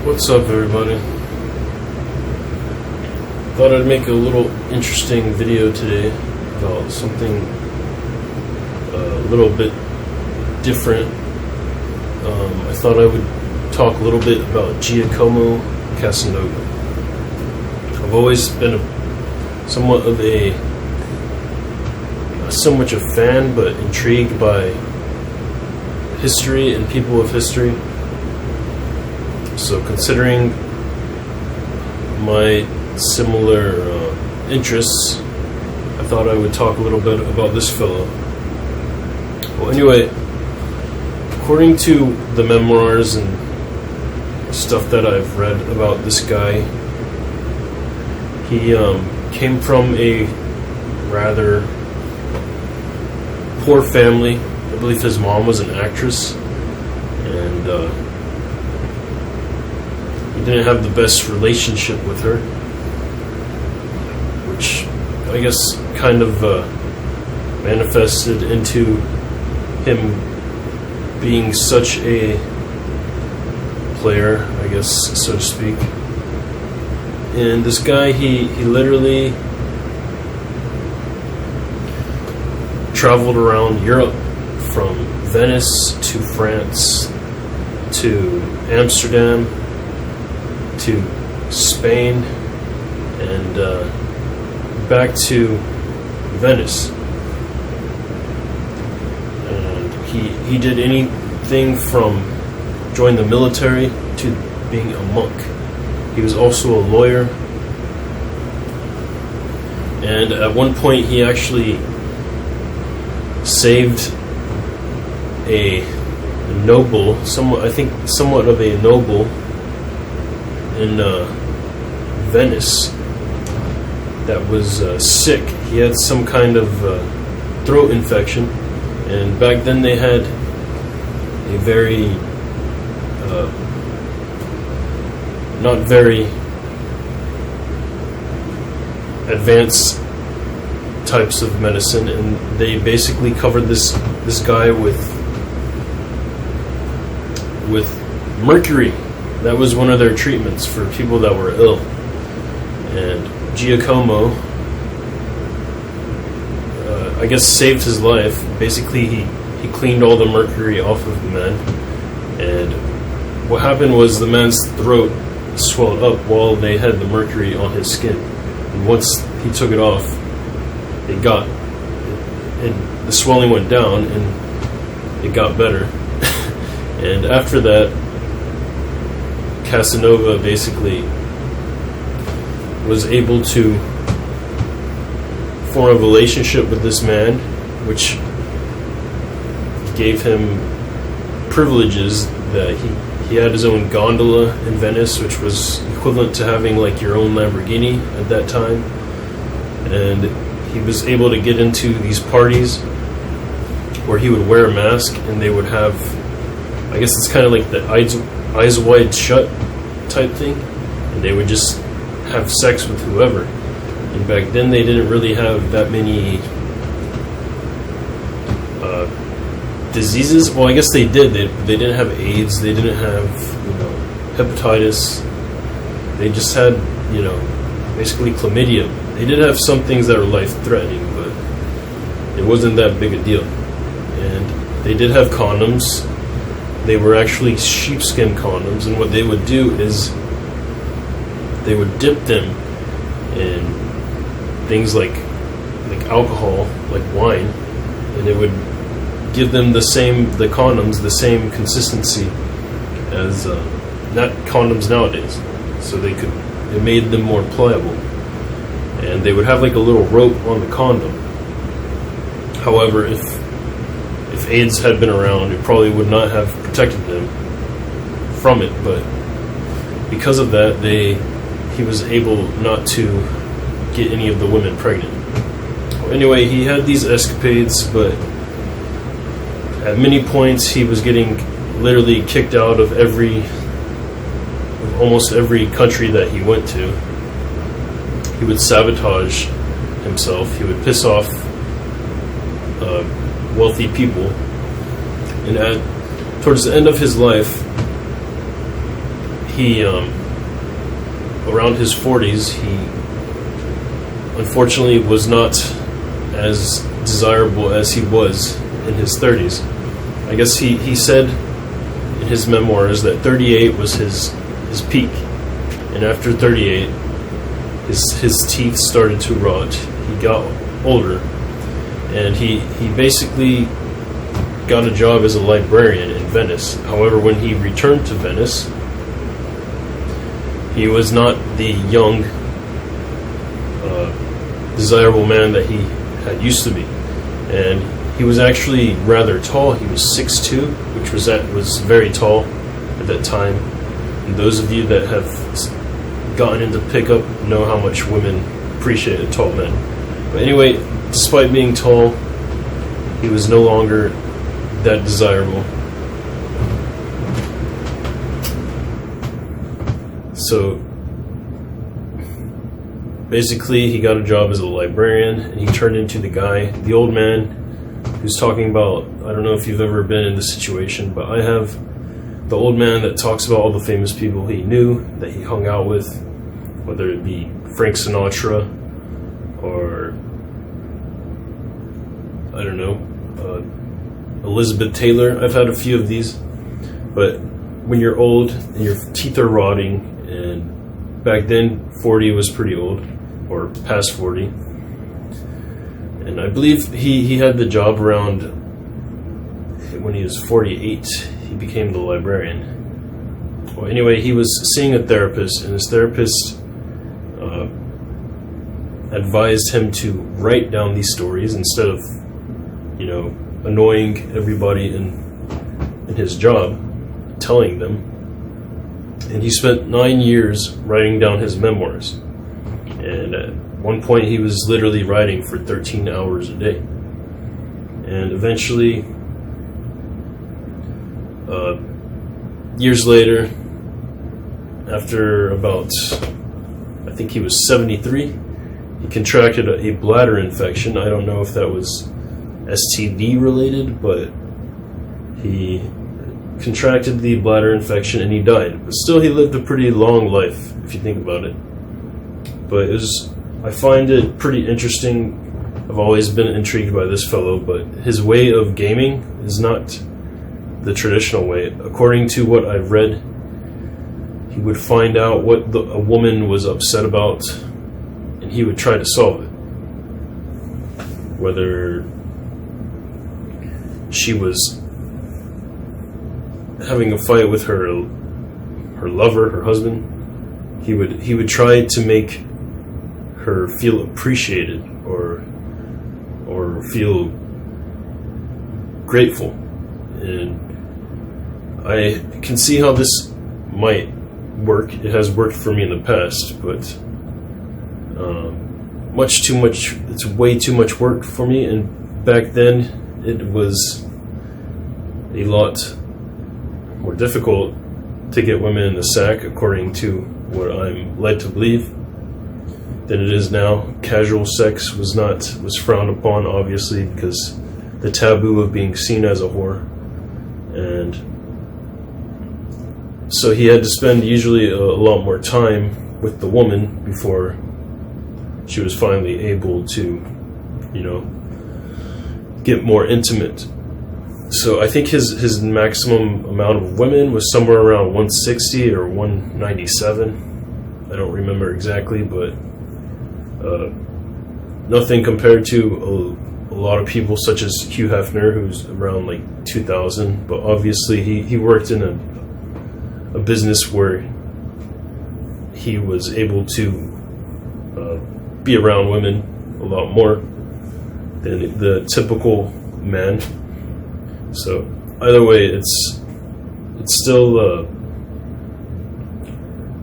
What's up, everybody? Thought I'd make a little interesting video today about something a little bit different. I thought I would talk a little bit about Giacomo Casanova. I've always been somewhat of a not so much a fan, but intrigued by history and people of history. So considering my similar interests, I thought I would talk a little bit about this fellow. Well, anyway, according to the memoirs and stuff that I've read about this guy, he came from a rather poor family. I believe his mom was an actress, and he didn't have the best relationship with her, which I guess kind of manifested into him being such a player, I guess, so to speak. And this guy, he literally traveled around Europe, from Venice to France to Amsterdam to Spain and back to Venice. And he did anything from join the military to being a monk. He was also a lawyer, and at one point he actually saved a noble, somewhat of a noble in Venice that was sick. He had some kind of throat infection, and back then they had a very not very advanced types of medicine, and they basically covered this guy with mercury. That was one of their treatments for people that were ill. And Giacomo, I guess, saved his life. Basically, he cleaned all the mercury off of the man, and what happened was the man's throat swelled up while they had the mercury on his skin. And once he took it off, the swelling went down and it got better. And after that, Casanova basically was able to form a relationship with this man, which gave him privileges. That he had his own gondola in Venice, which was equivalent to having like your own Lamborghini at that time, and he was able to get into these parties where he would wear a mask, and they would have, I guess it's kind of like the eyes wide shut type thing, and they would just have sex with whoever. And back then they didn't really have that many diseases. Well, I guess they did. They didn't have AIDS. They didn't have hepatitis. They just had basically chlamydia. They did have some things that were life-threatening, but it wasn't that big a deal. And they did have condoms. They were actually sheepskin condoms, and what they would do is they would dip them in things like alcohol, like wine, and it would give them the condoms the same consistency as not condoms nowadays. So it made them more pliable, and they would have like a little rope on the condom. However, if AIDS had been around, it probably would not have protected them from it, but because of that, he was able not to get any of the women pregnant. Well, anyway, he had these escapades, but at many points he was getting literally kicked out of almost every country that he went to. He would sabotage himself. He would piss off wealthy people, and towards the end of his life, he around his 40s, he unfortunately was not as desirable as he was in his 30s. I guess he said in his memoirs that 38 was his peak, and after 38, his teeth started to rot. He got older, and he basically got a job as a librarian in Venice. However, when he returned to Venice, he was not the young, desirable man that he had used to be, and he was actually rather tall. He was 6'2", which was very tall at that time. And those of you that have gotten into pickup know how much women appreciated tall men. But anyway, despite being tall, he was no longer that desirable. So basically, he got a job as a librarian, and he turned into the old man who's talking about, I don't know if you've ever been in this situation, but I have, the old man that talks about all the famous people he knew, that he hung out with, whether it be Frank Sinatra or, I don't know, Elizabeth Taylor. I've had a few of these, but when you're old and your teeth are rotting, and back then 40 was pretty old, or past 40, and I believe he had the job around when he was 48. He became the librarian. Well, anyway, he was seeing a therapist, and his therapist advised him to write down these stories instead of, annoying everybody in his job, telling them. And he spent 9 years writing down his memoirs. And at one point, he was literally writing for 13 hours a day. And eventually, years later, after about, I think he was 73, he contracted a bladder infection. I don't know if that was STD related, but he contracted the bladder infection and he died. But still, he lived a pretty long life, if you think about it. But I find it pretty interesting. I've always been intrigued by this fellow, but his way of gaming is not the traditional way. According to what I've read, he would find out what a woman was upset about, and he would try to solve it. Whether she was having a fight with her lover, her husband, he would try to make her feel appreciated or feel grateful. And I can see how this might work. It has worked for me in the past, but it's way too much work for me. And back then, it was a lot more difficult to get women in the sack, according to what I'm led to believe, than it is now. Casual sex was frowned upon, obviously, because the taboo of being seen as a whore. And so he had to spend usually a lot more time with the woman before she was finally able to, get more intimate. So I think his maximum amount of women was somewhere around 160 or 197. I don't remember exactly, but nothing compared to a lot of people such as Hugh Hefner, who's around like 2,000. But obviously he worked in a business where he was able to be around women a lot more than the typical man. So either way, it's still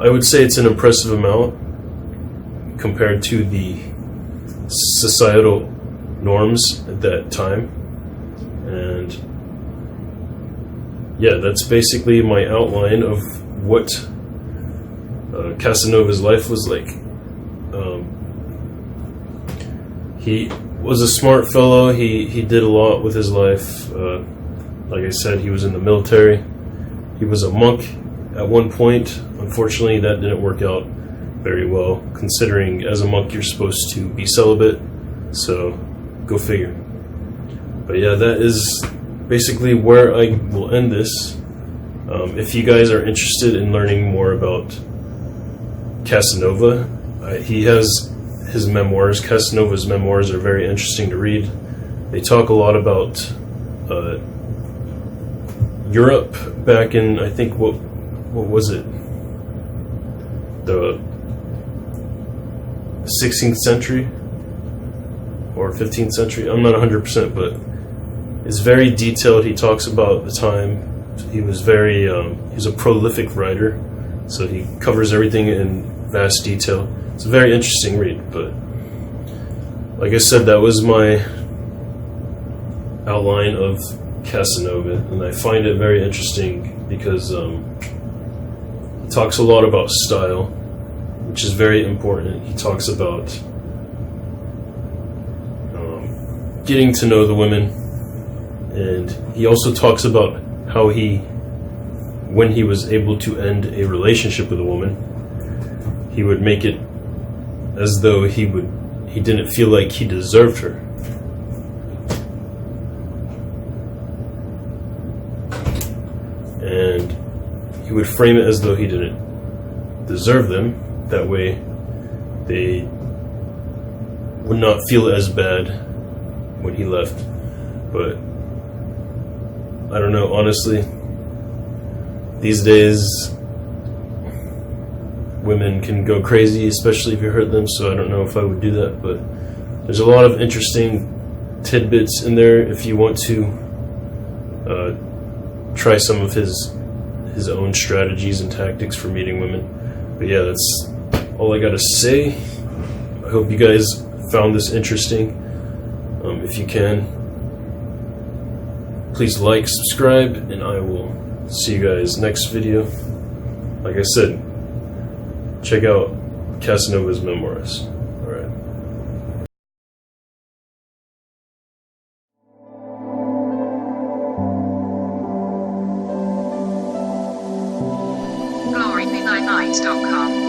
I would say it's an impressive amount compared to the societal norms at that time. And yeah, that's basically my outline of what Casanova's life was like. He was a smart fellow. He did a lot with his life. Like I said, he was in the military. He was a monk at one point. Unfortunately, that didn't work out very well, considering as a monk you're supposed to be celibate, so go figure. But yeah, that is basically where I will end this. If you guys are interested in learning more about Casanova, he has his memoirs. Casanova's memoirs are very interesting to read. They talk a lot about Europe back in, I think, what was it? The 16th century or 15th century? I'm not 100%, but it's very detailed. He talks about the time. He was he's a prolific writer, so he covers everything in vast detail. It's a very interesting read, but like I said, that was my outline of Casanova, and I find it very interesting because he talks a lot about style, which is very important. He talks about getting to know the women, and he also talks about how when he was able to end a relationship with a woman, he would make it as though he didn't feel like he deserved her. And he would frame it as though he didn't deserve them. That way they would not feel as bad when he left. But I don't know, honestly, these days women can go crazy, especially if you hurt them, so I don't know if I would do that, but there's a lot of interesting tidbits in there if you want to try some of his own strategies and tactics for meeting women. But yeah, that's all I gotta say. I hope you guys found this interesting. If you can, please like, subscribe, and I will see you guys next video. Like I said, check out Casanova's memoirs. Alright. GloryBeMyNights.com